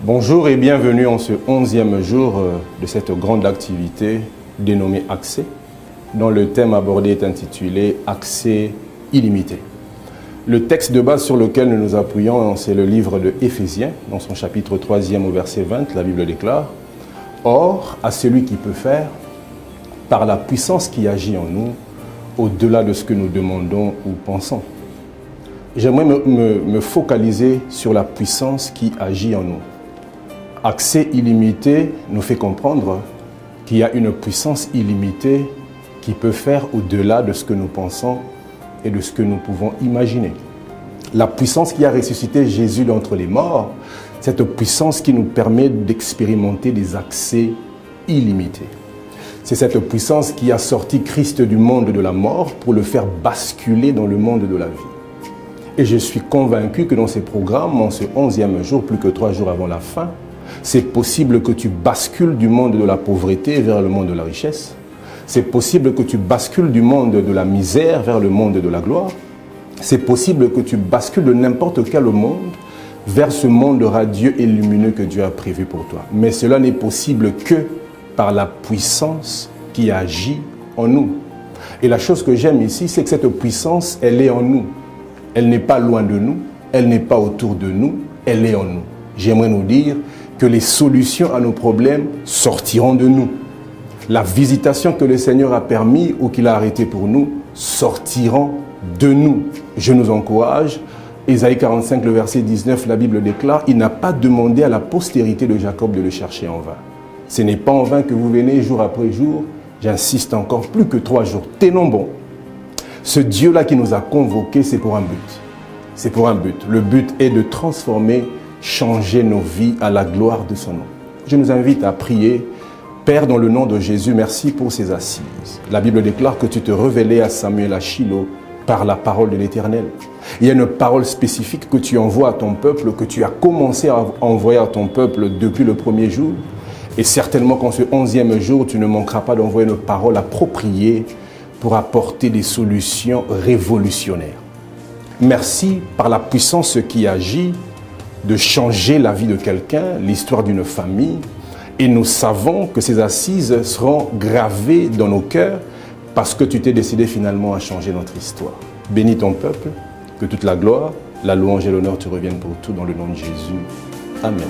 Bonjour et bienvenue en ce 11e jour de cette grande activité dénommée Accès, dont le thème abordé est intitulé Accès illimité. Le texte de base sur lequel nous nous appuyons, c'est le livre de Éphésiens, dans son chapitre 3e au verset 20, la Bible déclare « Or, à celui qui peut faire, par la puissance qui agit en nous, au-delà de ce que nous demandons ou pensons. » J'aimerais me focaliser sur la puissance qui agit en nous. Accès illimité nous fait comprendre qu'il y a une puissance illimitée qui peut faire au-delà de ce que nous pensons et de ce que nous pouvons imaginer. La puissance qui a ressuscité Jésus d'entre les morts, cette puissance qui nous permet d'expérimenter des accès illimités. C'est cette puissance qui a sorti Christ du monde de la mort pour le faire basculer dans le monde de la vie. Et je suis convaincu que dans ces programmes, en ce 11e jour, plus que 3 jours avant la fin, c'est possible que tu bascules du monde de la pauvreté vers le monde de la richesse. C'est possible que tu bascules du monde de la misère vers le monde de la gloire. C'est possible que tu bascules de n'importe quel monde vers ce monde radieux et lumineux que Dieu a prévu pour toi. Mais cela n'est possible que par la puissance qui agit en nous. Et la chose que j'aime ici, c'est que cette puissance, elle est en nous. Elle n'est pas loin de nous, elle n'est pas autour de nous, elle est en nous. J'aimerais nous dire que les solutions à nos problèmes sortiront de nous. La visitation que le Seigneur a permis ou qu'il a arrêtée pour nous sortiront de nous. Je nous encourage. Ésaïe 45, le verset 19, la Bible déclare « Il n'a pas demandé à la postérité de Jacob de le chercher en vain. » Ce n'est pas en vain que vous venez jour après jour. J'insiste encore, plus que 3 jours. Tenons bon. Ce Dieu-là qui nous a convoqués, c'est pour un but. C'est pour un but. Le but est de transformer, changer nos vies à la gloire de son nom. Je nous invite à prier. Père, dans le nom de Jésus, merci pour ces assises. La Bible déclare que tu te révélais à Samuel à Shilo par la parole de l'Éternel. Il y a une parole spécifique que tu envoies à ton peuple, que tu as commencé à envoyer à ton peuple depuis le premier jour. Et certainement qu'en ce 11e jour, tu ne manqueras pas d'envoyer une parole appropriée pour apporter des solutions révolutionnaires. Merci par la puissance qui agit de changer la vie de quelqu'un, l'histoire d'une famille. Et nous savons que ces assises seront gravées dans nos cœurs parce que tu t'es décidé finalement à changer notre histoire. Bénis ton peuple, que toute la gloire, la louange et l'honneur te reviennent pour tout dans le nom de Jésus. Amen.